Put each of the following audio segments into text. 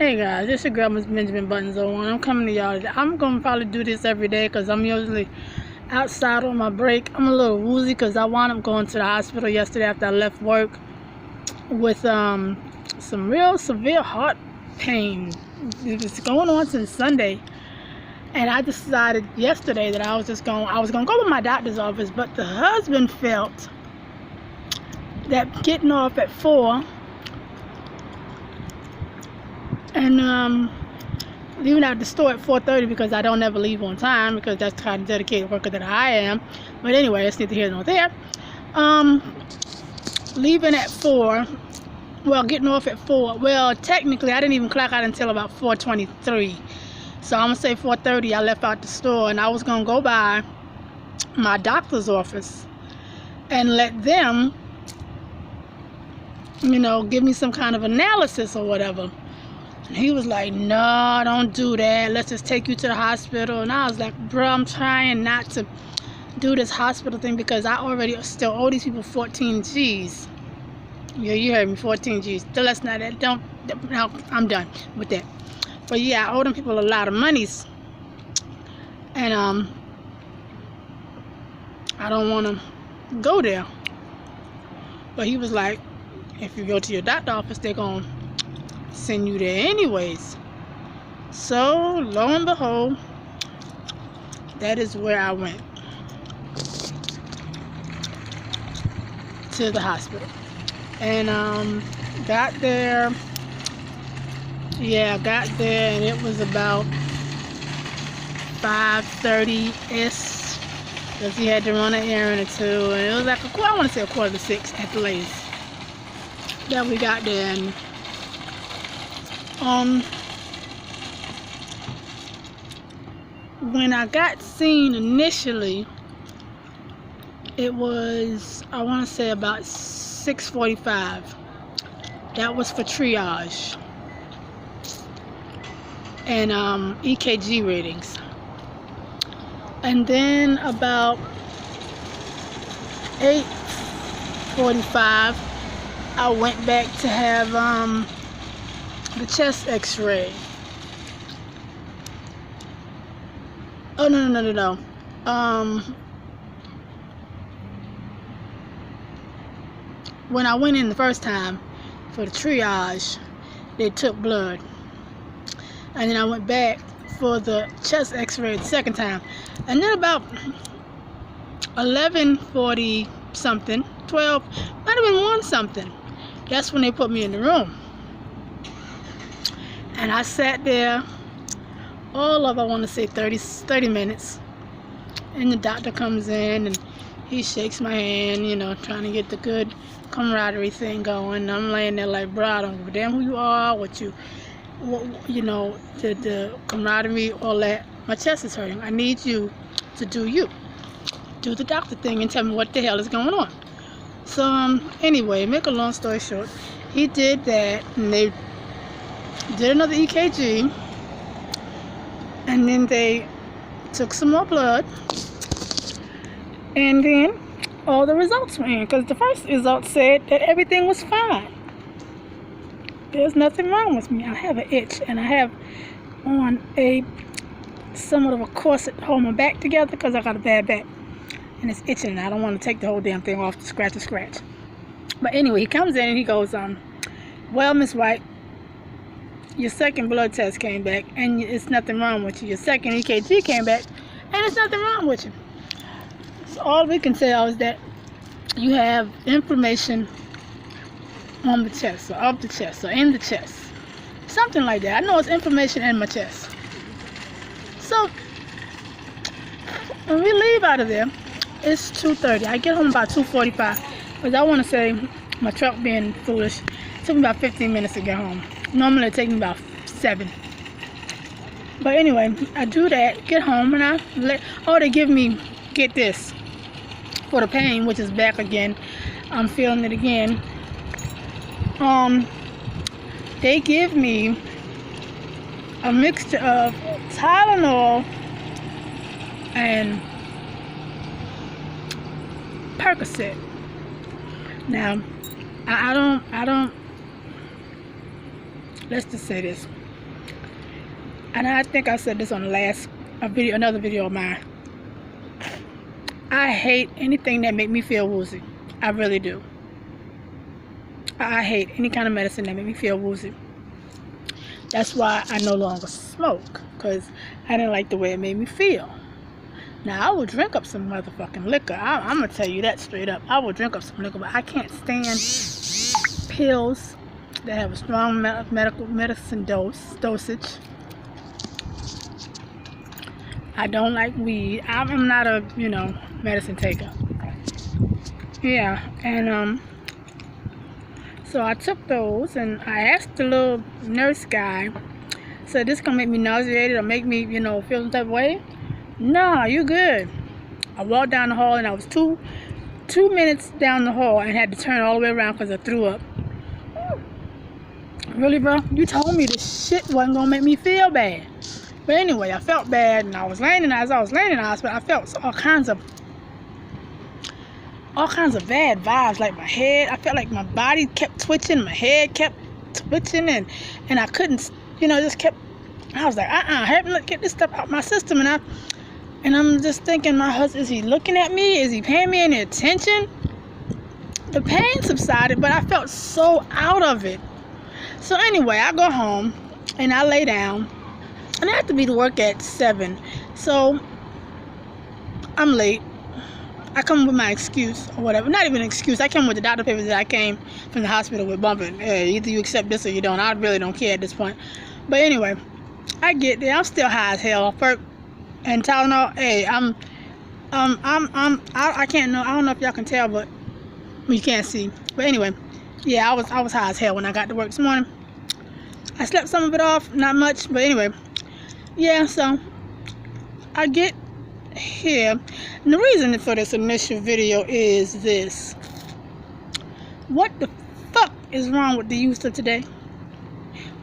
Hey guys, it's your girl Miss Benjamin Buttons 01. I'm coming to y'all today. I'm gonna probably do this every day because I'm usually outside on my break. I'm a little woozy because I wound up going to the hospital yesterday after I left work with some real severe heart pain. It was going on since Sunday, and I decided yesterday that I was gonna go to my doctor's office, but the husband felt that getting off at 4 and leaving out the store at 4:30 because I don't ever leave on time because that's the kind of dedicated worker that I am. But anyway, it's neither here nor there. Leaving at 4, well, getting off at 4. Well, technically, I didn't even clock out until about 4:23. So I'm gonna say 4:30. I left out the store and I was gonna go by my doctor's office and let them, give me some kind of analysis or whatever. And he was like, no, don't do that. Let's just take you to the hospital. And I was like, bro, I'm trying not to do this hospital thing because I already still owe these people 14 G's. Yeah, you heard me, 14 G's. So let's not, no, I'm done with that. But yeah, I owe them people a lot of monies. And I don't want to go there. But he was like, if you go to your doctor's office, they're going to send you there anyways. So lo and behold, that is where I went, to the hospital. And got there and it was about 5:30ish because he had to run an errand or two, and it was like I want to say 5:45 at the latest that we got there. And when I got seen initially, it was, I want to say about 6:45. That was for triage and EKG readings. And then about 8:45, I went back to have the chest x-ray. Oh, no. When I went in the first time for the triage, they took blood. And then I went back for the chest x-ray the second time. And then about 11:40 something, 12, might have been 1 something. That's when they put me in the room. And I sat there all of, I want to say 30 minutes. And the doctor comes in and he shakes my hand, trying to get the good camaraderie thing going. And I'm laying there like, bro, I don't give a damn who you are, the camaraderie, all that. My chest is hurting. I need you to do the doctor thing and tell me what the hell is going on. So anyway, make a long story short, he did that, and they did another EKG, and then they took some more blood, and then all the results were in, because the first result said that everything was fine. There's nothing wrong with me. I have an itch, and I have on somewhat of a corset to hold my back together because I got a bad back, and it's itching. I don't want to take the whole damn thing off to scratch. But anyway, he comes in and he goes, well, Miss White, your second blood test came back and it's nothing wrong with you. Your second EKG came back and it's nothing wrong with you. So all we can tell is that you have inflammation on the chest, or of the chest, or in the chest. Something like that. I know it's inflammation in my chest. So when we leave out of there, it's 2:30. I get home about 2:45 because I want to say, my truck being foolish, it took me about 15 minutes to get home. Normally it takes me about 7. But anyway, I do that, get home, and they give me, get this, for the pain, which is back again. I'm feeling it again. They give me a mixture of Tylenol and Percocet. Now, I don't, let's just say this. and I think I said this on the last another video of mine. I hate anything that make me feel woozy. I really do. I hate any kind of medicine that make me feel woozy. That's why I no longer smoke, because I didn't like the way it made me feel. Now, I will drink up some motherfucking liquor. I'm going to tell you that straight up. I will drink up some liquor, but I can't stand pills that have a strong medicine dosage. I don't like weed. I'm not a, medicine taker. Yeah, and so I took those, and I asked the little nurse guy, said, this gonna make me nauseated or make me, feel some type of way? Nah, you good. I walked down the hall, and I was two minutes down the hall and had to turn all the way around because I threw up. Really, bro? You told me this shit wasn't gonna make me feel bad. But anyway, I felt bad, and as I was laying in the hospital, I felt all kinds of bad vibes. Like my head, I felt like my body kept twitching, my head kept twitching, and I couldn't, just kept. I was like, help me get this stuff out my system, and I'm just thinking, my husband, is he looking at me? Is he paying me any attention? The pain subsided, but I felt so out of it. So anyway, I go home and I lay down, and I have to be to work at 7. So I'm late. I come with my excuse or whatever. Not even an excuse. I came with the doctor papers that I came from the hospital with bumping. Hey, either you accept this or you don't. I really don't care at this point. But anyway, I get there. I'm still high as hell. And Tylenol. Hey, I can't know. I don't know if y'all can tell, but you can't see. But anyway, yeah, I was high as hell when I got to work this morning. I slept some of it off, not much, but anyway, yeah. So I get here, and the reason for this initial video is this: what the fuck is wrong with the youth of today?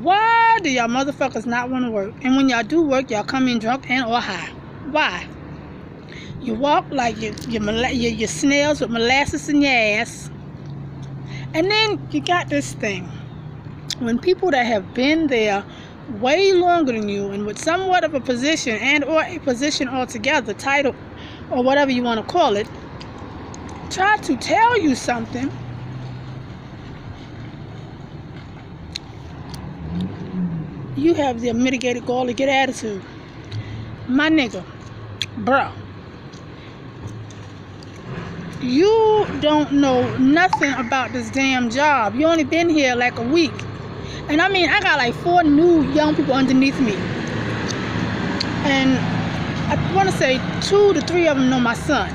Why do y'all motherfuckers not want to work? And when y'all do work, y'all come in drunk and or high. Why? You walk like your snails with molasses in your ass. And then you got this thing. When people that have been there way longer than you and with somewhat of a position and or a position altogether, title or whatever you want to call it, try to tell you something, you have the mitigated goal to get attitude. My nigga, bro, you don't know nothing about this damn job. You only been here like a week. And I mean, I got like 4 new young people underneath me. And I want to say 2 to 3 of them know my son.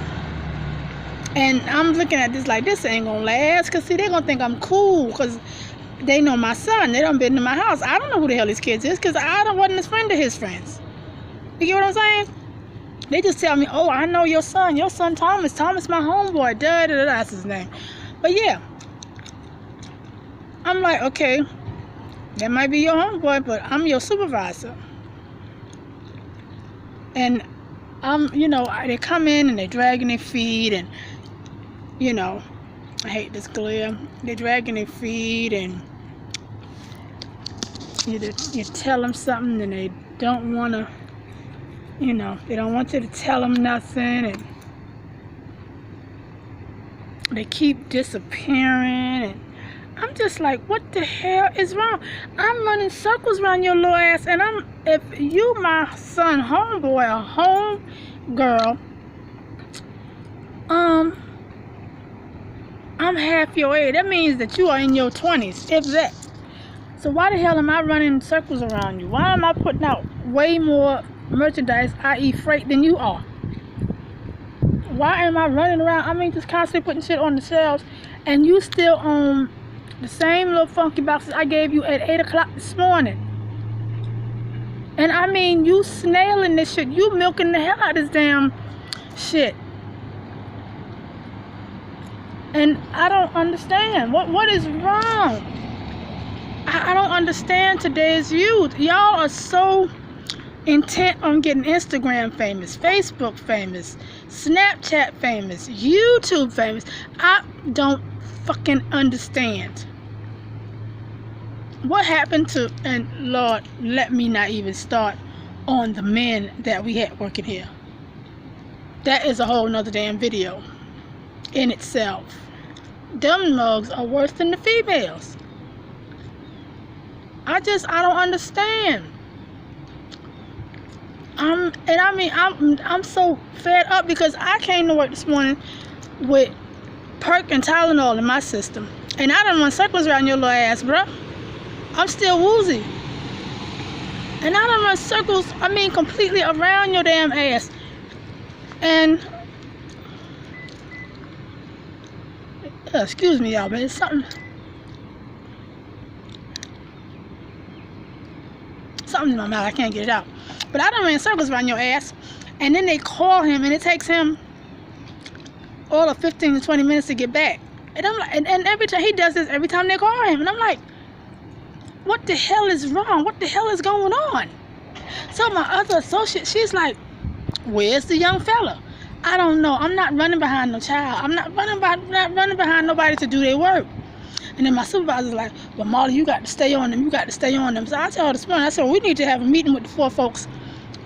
And I'm looking at this like, this ain't gonna last. Because see, they're gonna think I'm cool because they know my son. They done been to my house. I don't know who the hell these kids is because I wasn't his friend of his friends. You get what I'm saying? They just tell me, oh, I know your son Thomas. Thomas, my homeboy. That's his name. But yeah, I'm like, okay, that might be your homeboy, but I'm your supervisor. And they come in and they dragging their feet, and I hate this glare. They're dragging their feet, and you tell them something, and they don't want to. They don't want you to tell them nothing, and they keep disappearing, and I'm just like, what the hell is wrong? I'm running circles around your little ass, and if you my son homeboy or home girl, I'm half your age. That means that you are in your 20s, if that. So why the hell am I running circles around you? Why am I putting out way more merchandise, i.e. freight, than you are? Why am I running around? Just constantly putting shit on the shelves, and you still own the same little funky boxes I gave you at 8 o'clock this morning. And you snailing this shit. You milking the hell out of this damn shit. And I don't understand. What is wrong? I don't understand today's youth. Y'all are so intent on getting Instagram famous, Facebook famous, Snapchat famous, YouTube famous. I don't fucking understand. what happened to, and Lord, let me not even start on the men that we had working here. That is a whole nother damn video in itself. Them mugs are worse than the females. I don't understand. I'm so fed up because I came to work this morning with Perk and Tylenol in my system, and I done run circles around your little ass, bruh. I'm still woozy, and I done run circles, completely around your damn ass. And excuse me, y'all, but it's something in my mouth. I can't get it out. But I done ran circles around your ass, and then they call him, and it takes him all of 15 to 20 minutes to get back. And I'm like, and every time he does this, every time they call him, and I'm like, what the hell is wrong? What the hell is going on? So my other associate, she's like, where's the young fella? I don't know. I'm not running behind no child. I'm not running behind nobody to do their work. And then my supervisor's like, well, Molly, you got to stay on them. You got to stay on them. So I told her this morning, I said, well, we need to have a meeting with the 4 folks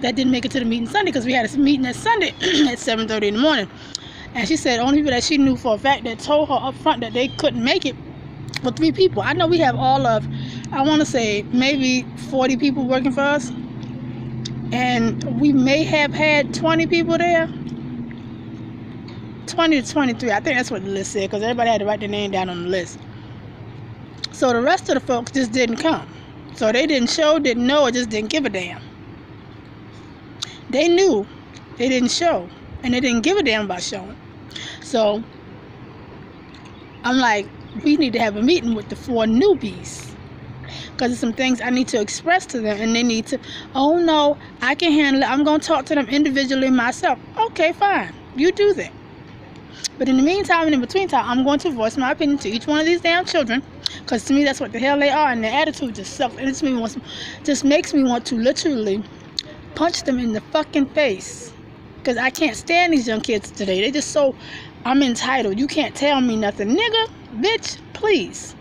that didn't make it to the meeting Sunday, because we had a meeting that Sunday at 7:30 in the morning. And she said only people that she knew for a fact that told her up front that they couldn't make it were 3 people. I know we have all of, I want to say, maybe 40 people working for us. And we may have had 20 people there. 20 to 23. I think that's what the list said, because everybody had to write their name down on the list. So the rest of the folks just didn't come. So they didn't show, didn't know, or just didn't give a damn. They knew, they didn't show, and they didn't give a damn about showing. So I'm like, we need to have a meeting with the 4 newbies, because there's some things I need to express to them, and they need to, oh no, I can handle it. I'm going to talk to them individually myself. Okay, fine. You do that. But in the meantime and in between time, I'm going to voice my opinion to each one of these damn children, because to me that's what the hell they are, and their attitude just sucks. And it just makes me want to literally punch them in the fucking face, because I can't stand these young kids today. They just so, I'm entitled. You can't tell me nothing. Nigga, bitch, please.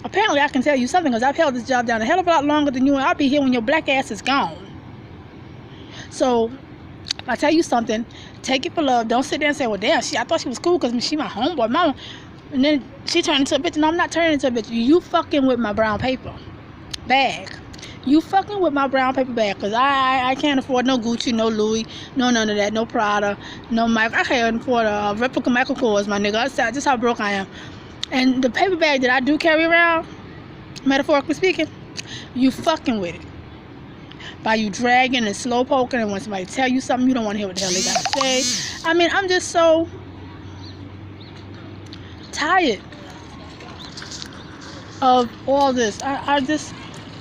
Apparently I can tell you something, because I've held this job down a hell of a lot longer than you, and I'll be here when your black ass is gone. So if I tell you something, take it for love. Don't sit there and say, well, damn, I thought she was cool because she my homeboy, mama. And then she turned into a bitch. No, I'm not turning into a bitch. You fucking with my brown paper bag. You fucking with my brown paper bag, because I can't afford no Gucci, no Louis, no none of that, no Prada, no Michael. I can't afford a replica Michael Kors, my nigga. That's just how broke I am. And the paper bag that I do carry around, metaphorically speaking, you fucking with it. By you dragging and slow poking, and when somebody tell you something, you don't want to hear what the hell they got to say. I'm just so tired of all this. I just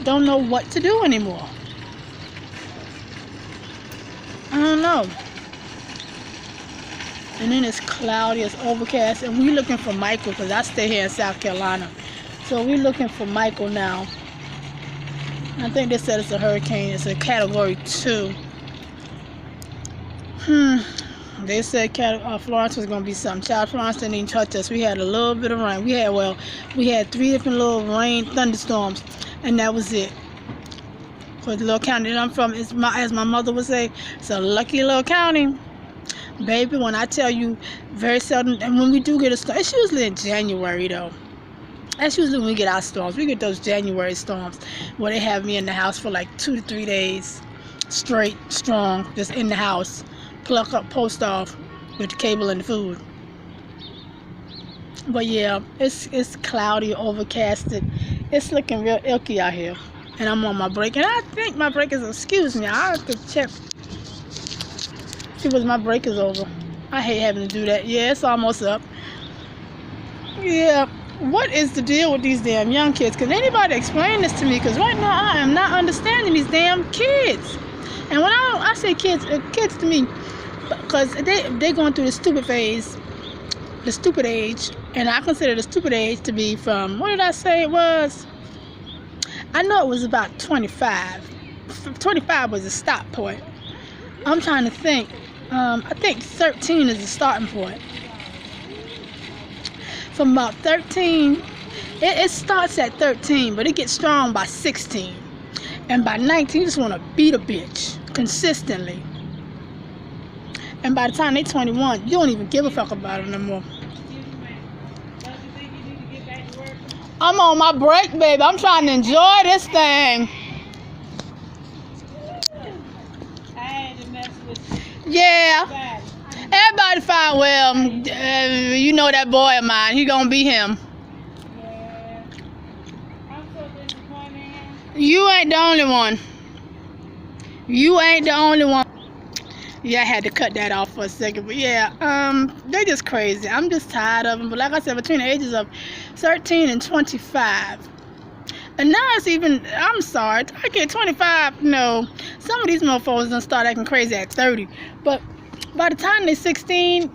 don't know what to do anymore. I don't know. And then it's cloudy, it's overcast, and we're looking for Michael, because I stay here in South Carolina. So we're looking for Michael now. I think they said it's a hurricane. It's a category 2. They said Florence was going to be something. Child, Florence didn't even touch us. We had a little bit of rain. We had 3 different little rain thunderstorms, and that was it. For the little county that I'm from, as my mother would say, it's a lucky little county. Baby, when I tell you, very seldom, and when we do get a storm, it's usually in January though. That's usually when we get our storms. We get those January storms where they have me in the house for like 2 to 3 days straight, strong, just in the house, pluck up, post off with the cable and the food. But yeah, it's cloudy, overcasted. It's looking real icky out here, and I'm on my break. And I think my break is, excuse me, I have to check, see what my break is over. I hate having to do that. Yeah, it's almost up. Yeah. What is the deal with these damn young kids? Can anybody explain this to me? Because right now I am not understanding these damn kids. And when I say kids, kids to me, because they're going through the stupid phase, the stupid age. And I consider the stupid age to be from, what did I say it was? I know it was about 25. 25 was a stop point. I'm trying to think. I think 13 is the starting point. from about 13. It starts at 13, but it gets strong by 16. And by 19, you just want to beat a bitch consistently. And by the time they're 21, you don't even give a fuck about them no more. I'm on my break, baby. I'm trying to enjoy this thing. Yeah. Everybody fine. Well, you know that boy of mine. He gonna be him. You ain't the only one. You ain't the only one. Yeah, I had to cut that off for a second, but yeah, they're just crazy. I'm just tired of them. But like I said, between the ages of 13 and 25, and now it's even, I'm sorry, I get 25. No, some of these motherfuckers done start acting crazy at 30, but by the time they're 16,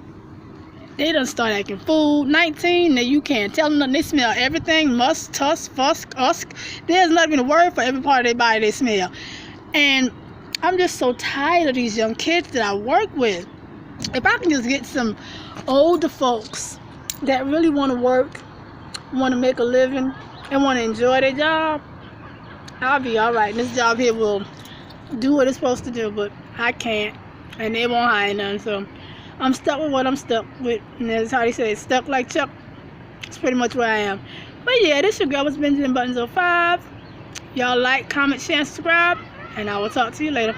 they done start acting fool. 19, that you can't tell them nothing. They smell everything, must, tusk, fusk, usk. There's not even a word for every part of their body they smell. And I'm just so tired of these young kids that I work with. If I can just get some older folks that really want to work, want to make a living, and want to enjoy their job, I'll be all right. This job here will do what it's supposed to do, but I can't, and they won't hire none. So I'm stuck with what I'm stuck with, and that's how they say, stuck like Chuck. It's pretty much where I am. But yeah, this your girl was Benjamin Buttons 05. Y'all like, comment, share, and subscribe. And I will talk to you later.